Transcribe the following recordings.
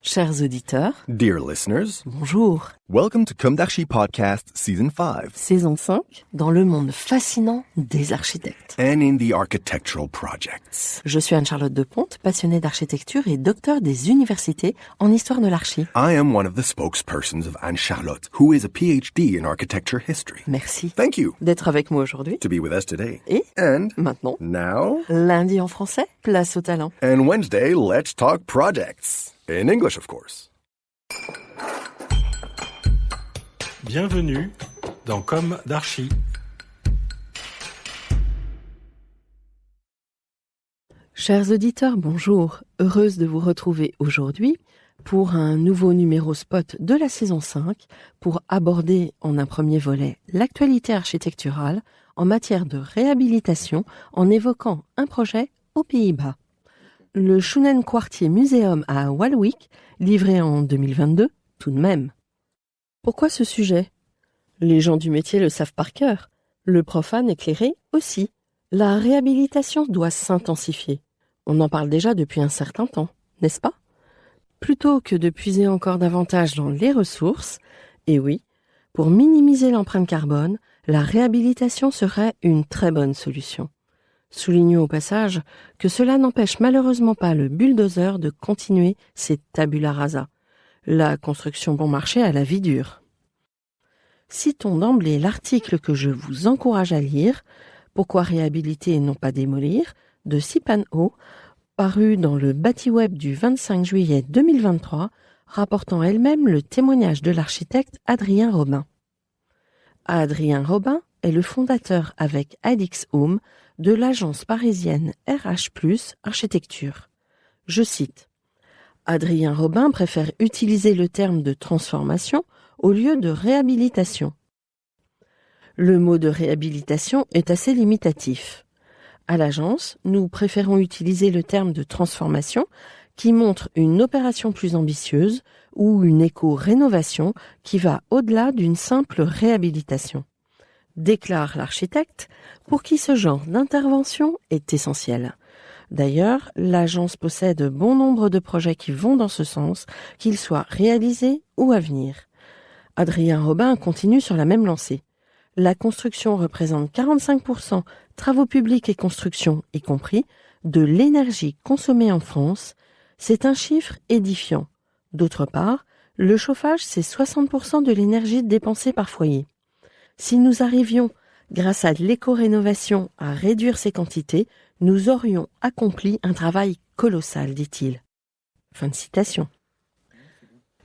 Chers auditeurs, Dear listeners, bonjour. welcome to Kumdashi Podcast Season 5 Saison 5, dans le monde fascinant des architectes. and in the architectural projects. Je suis Anne-Charlotte Deponte, passionnée d'architecture et docteur des universités en histoire de l'archi. I am one of the spokespersons of Anne-Charlotte, who is a PhD in architecture history. Merci Thank you d'être avec moi aujourd'hui. to be with us today. Et And maintenant, now, lundi en français, place au talent. and Wednesday, let's talk projects. In English, of course. Bienvenue dans Comme d'Archi. Chers auditeurs, bonjour. Heureuse de vous retrouver aujourd'hui pour un nouveau numéro spot de la saison 5 pour aborder en un premier volet l'actualité architecturale en matière de réhabilitation en évoquant un projet aux Pays-Bas. Le Schoenenkwartier Museum à Walwick, livré en 2022, tout de même. Pourquoi ce sujet ? Les gens du métier le savent par cœur. Le profane éclairé aussi. La réhabilitation doit s'intensifier. On en parle déjà depuis un certain temps, n'est-ce pas ? Plutôt que de puiser encore davantage dans les ressources, et oui, pour minimiser l'empreinte carbone, la réhabilitation serait une très bonne solution. Soulignons au passage que cela n'empêche malheureusement pas le bulldozer de continuer ses tabula rasa. La construction bon marché à la vie dure. Citons d'emblée l'article que je vous encourage à lire, Pourquoi réhabiliter et non pas démolir, de Sipan Ho, paru dans le Batiweb du 25 juillet 2023, rapportant elle-même le témoignage de l'architecte Adrien Robin. Adrien Robin est le fondateur avec Alix Home de l'agence parisienne RH+ Architecture. Je cite, Adrien Robin préfère utiliser le terme de transformation au lieu de réhabilitation. Le mot de réhabilitation est assez limitatif. À l'agence, nous préférons utiliser le terme de transformation qui montre une opération plus ambitieuse ou une éco-rénovation qui va au-delà d'une simple réhabilitation. Déclare l'architecte, pour qui ce genre d'intervention est essentiel. D'ailleurs, l'agence possède bon nombre de projets qui vont dans ce sens, qu'ils soient réalisés ou à venir. Adrien Robin continue sur la même lancée. La construction représente 45%, travaux publics et construction y compris, de l'énergie consommée en France. C'est un chiffre édifiant. D'autre part, le chauffage, c'est 60% de l'énergie dépensée par foyer. Si nous arrivions, grâce à l'éco-rénovation, à réduire ces quantités, nous aurions accompli un travail colossal, dit-il. Fin de citation.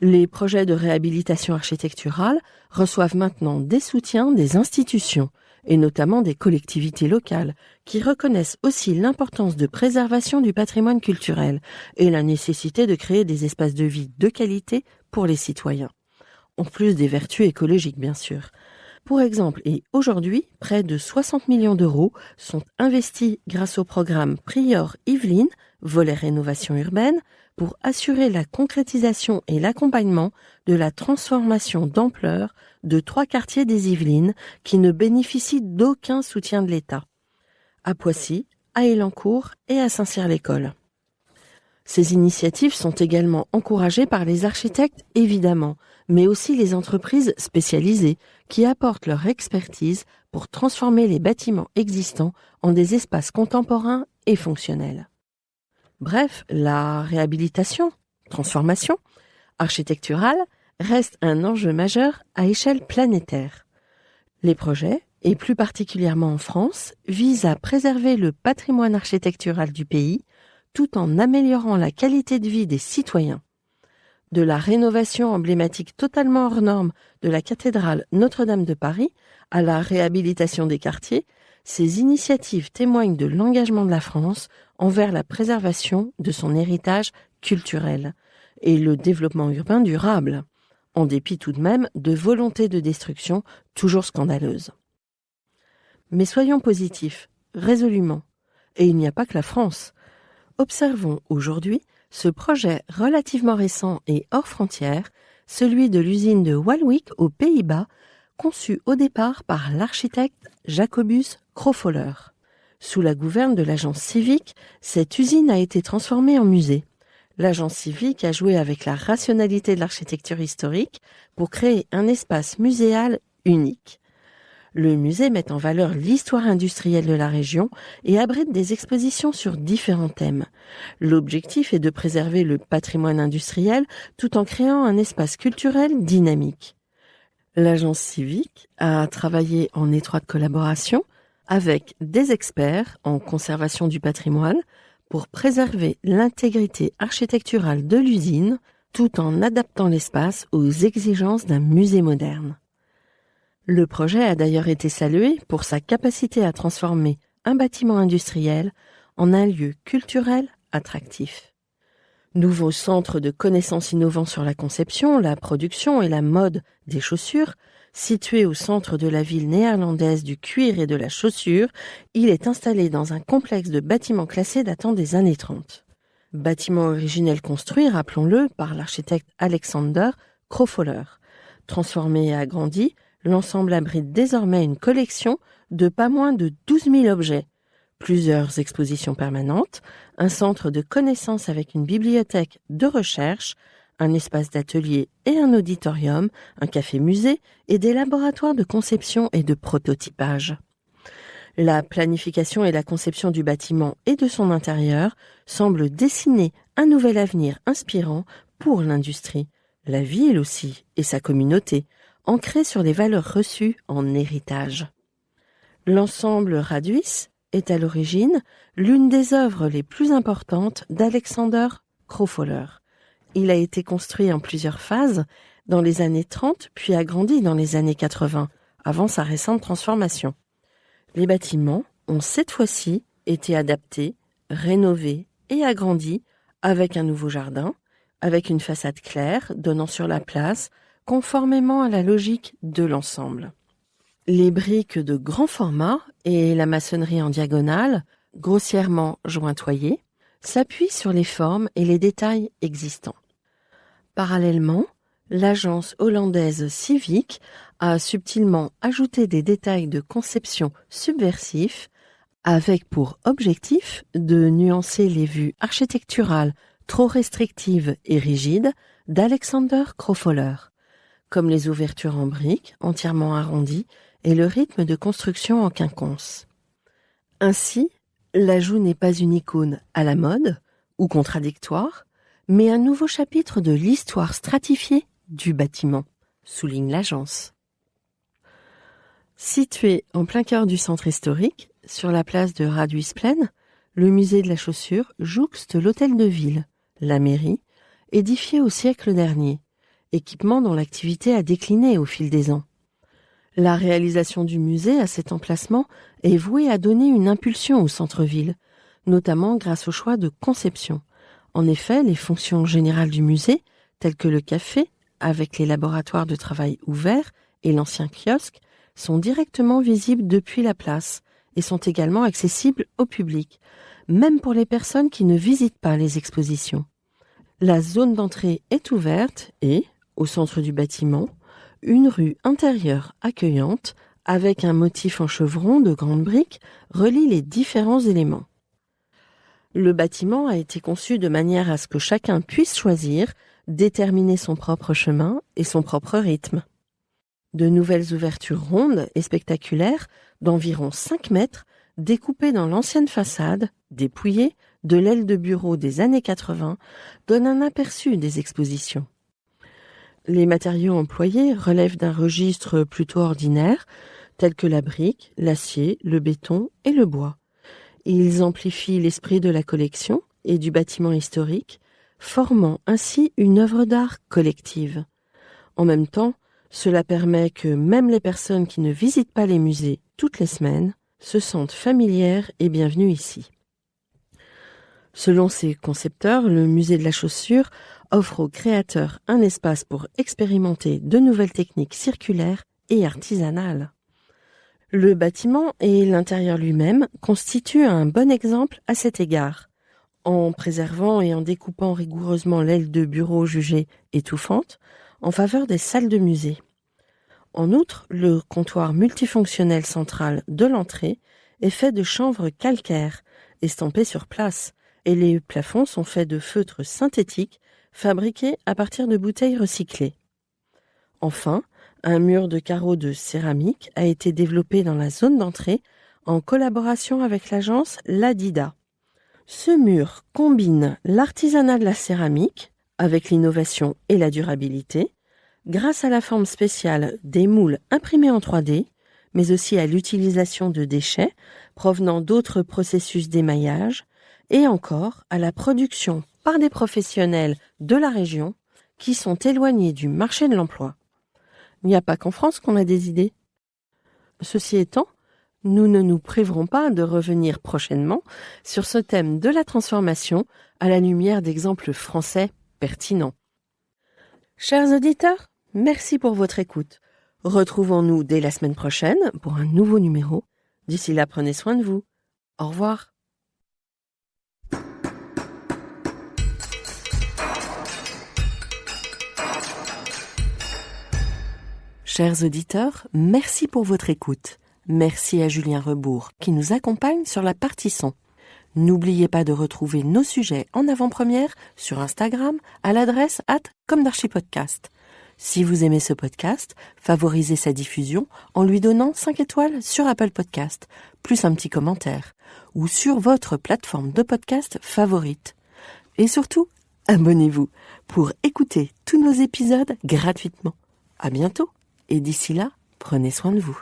Les projets de réhabilitation architecturale reçoivent maintenant des soutiens des institutions, et notamment des collectivités locales, qui reconnaissent aussi l'importance de préservation du patrimoine culturel et la nécessité de créer des espaces de vie de qualité pour les citoyens. En plus des vertus écologiques, bien sûr. Pour exemple, et aujourd'hui, près de 60 millions d'euros sont investis grâce au programme Prior-Yvelines, volet rénovation urbaine, pour assurer la concrétisation et l'accompagnement de la transformation d'ampleur de 3 quartiers des Yvelines qui ne bénéficient d'aucun soutien de l'État. À Poissy, à Élancourt et à Saint-Cyr-l'École. Ces initiatives sont également encouragées par les architectes, évidemment, mais aussi les entreprises spécialisées qui apportent leur expertise pour transformer les bâtiments existants en des espaces contemporains et fonctionnels. Bref, la réhabilitation, transformation, architecturale reste un enjeu majeur à échelle planétaire. Les projets, et plus particulièrement en France, visent à préserver le patrimoine architectural du pays tout en améliorant la qualité de vie des citoyens. De la rénovation emblématique totalement hors norme de la cathédrale Notre-Dame de Paris à la réhabilitation des quartiers, ces initiatives témoignent de l'engagement de la France envers la préservation de son héritage culturel et le développement urbain durable, en dépit tout de même de volontés de destruction toujours scandaleuses. Mais soyons positifs, résolument, et il n'y a pas que la France. Observons aujourd'hui ce projet relativement récent et hors frontières, celui de l'usine de Walwick aux Pays-Bas, conçu au départ par l'architecte Jacobus Croföller. Sous la gouverne de l'agence civique, cette usine a été transformée en musée. L'agence civique a joué avec la rationalité de l'architecture historique pour créer un espace muséal unique. Le musée met en valeur l'histoire industrielle de la région et abrite des expositions sur différents thèmes. L'objectif est de préserver le patrimoine industriel tout en créant un espace culturel dynamique. L'agence civique a travaillé en étroite collaboration avec des experts en conservation du patrimoine pour préserver l'intégrité architecturale de l'usine tout en adaptant l'espace aux exigences d'un musée moderne. Le projet a d'ailleurs été salué pour sa capacité à transformer un bâtiment industriel en un lieu culturel attractif. Nouveau centre de connaissances innovants sur la conception, la production et la mode des chaussures, situé au centre de la ville néerlandaise du cuir et de la chaussure, il est installé dans un complexe de bâtiments classés datant des années 30. Bâtiment originel construit, rappelons-le, par l'architecte Alexander Krofoller. Transformé et agrandi, l'ensemble abrite désormais une collection de pas moins de 12 000 objets, plusieurs expositions permanentes, un centre de connaissances avec une bibliothèque de recherche, un espace d'atelier et un auditorium, un café-musée et des laboratoires de conception et de prototypage. La planification et la conception du bâtiment et de son intérieur semblent dessiner un nouvel avenir inspirant pour l'industrie, la ville aussi et sa communauté, ancrée sur les valeurs reçues en héritage. L'ensemble Raduis est à l'origine l'une des œuvres les plus importantes d'Alexander Krofoller. Il a été construit en plusieurs phases dans les années 30 puis agrandi dans les années 80, avant sa récente transformation. Les bâtiments ont cette fois-ci été adaptés, rénovés et agrandis avec un nouveau jardin, avec une façade claire donnant sur la place, conformément à la logique de l'ensemble. Les briques de grand format et la maçonnerie en diagonale, grossièrement jointoyées, s'appuient sur les formes et les détails existants. Parallèlement, l'agence hollandaise Civic a subtilement ajouté des détails de conception subversifs avec pour objectif de nuancer les vues architecturales trop restrictives et rigides d'Alexander Krofoller, comme les ouvertures en briques entièrement arrondies et le rythme de construction en quinconce. Ainsi, l'ajout n'est pas une icône à la mode ou contradictoire, mais un nouveau chapitre de l'histoire stratifiée du bâtiment, souligne l'agence. Situé en plein cœur du centre historique, sur la place de Raduisplein, le musée de la chaussure jouxte l'hôtel de ville, la mairie, édifié au siècle dernier, équipement dont l'activité a décliné au fil des ans. La réalisation du musée à cet emplacement est vouée à donner une impulsion au centre-ville, notamment grâce au choix de conception. En effet, les fonctions générales du musée, telles que le café, avec les laboratoires de travail ouverts et l'ancien kiosque, sont directement visibles depuis la place et sont également accessibles au public, même pour les personnes qui ne visitent pas les expositions. La zone d'entrée est ouverte et, au centre du bâtiment, une rue intérieure accueillante avec un motif en chevron de grandes briques relie les différents éléments. Le bâtiment a été conçu de manière à ce que chacun puisse choisir, déterminer son propre chemin et son propre rythme. De nouvelles ouvertures rondes et spectaculaires d'environ 5 mètres, découpées dans l'ancienne façade, dépouillée de l'aile de bureau des années 80, donnent un aperçu des expositions. Les matériaux employés relèvent d'un registre plutôt ordinaire, tels que la brique, l'acier, le béton et le bois. Ils amplifient l'esprit de la collection et du bâtiment historique, formant ainsi une œuvre d'art collective. En même temps, cela permet que même les personnes qui ne visitent pas les musées toutes les semaines se sentent familières et bienvenues ici. Selon ses concepteurs, le musée de la chaussure offre aux créateurs un espace pour expérimenter de nouvelles techniques circulaires et artisanales. Le bâtiment et l'intérieur lui-même constituent un bon exemple à cet égard. En préservant et en découpant rigoureusement l'aile de bureau jugée étouffante en faveur des salles de musée. En outre, le comptoir multifonctionnel central de l'entrée est fait de chanvre calcaire, estampé sur place, et les plafonds sont faits de feutres synthétiques fabriqués à partir de bouteilles recyclées. Enfin, un mur de carreaux de céramique a été développé dans la zone d'entrée en collaboration avec l'agence Ladida. Ce mur combine l'artisanat de la céramique avec l'innovation et la durabilité, grâce à la forme spéciale des moules imprimés en 3D, mais aussi à l'utilisation de déchets provenant d'autres processus d'émaillage, et encore à la production par des professionnels de la région qui sont éloignés du marché de l'emploi. Il n'y a pas qu'en France qu'on a des idées. Ceci étant, nous ne nous priverons pas de revenir prochainement sur ce thème de la transformation à la lumière d'exemples français pertinents. Chers auditeurs, merci pour votre écoute. Retrouvons-nous dès la semaine prochaine pour un nouveau numéro. D'ici là, prenez soin de vous. Au revoir. Chers auditeurs, merci pour votre écoute. Merci à Julien Rebourg qui nous accompagne sur la partie son. N'oubliez pas de retrouver nos sujets en avant-première sur Instagram à l'adresse @commedarchipodcast. Si vous aimez ce podcast, favorisez sa diffusion en lui donnant 5 étoiles sur Apple Podcast, plus un petit commentaire, ou sur votre plateforme de podcast favorite. Et surtout, abonnez-vous pour écouter tous nos épisodes gratuitement. À bientôt, et d'ici là, prenez soin de vous.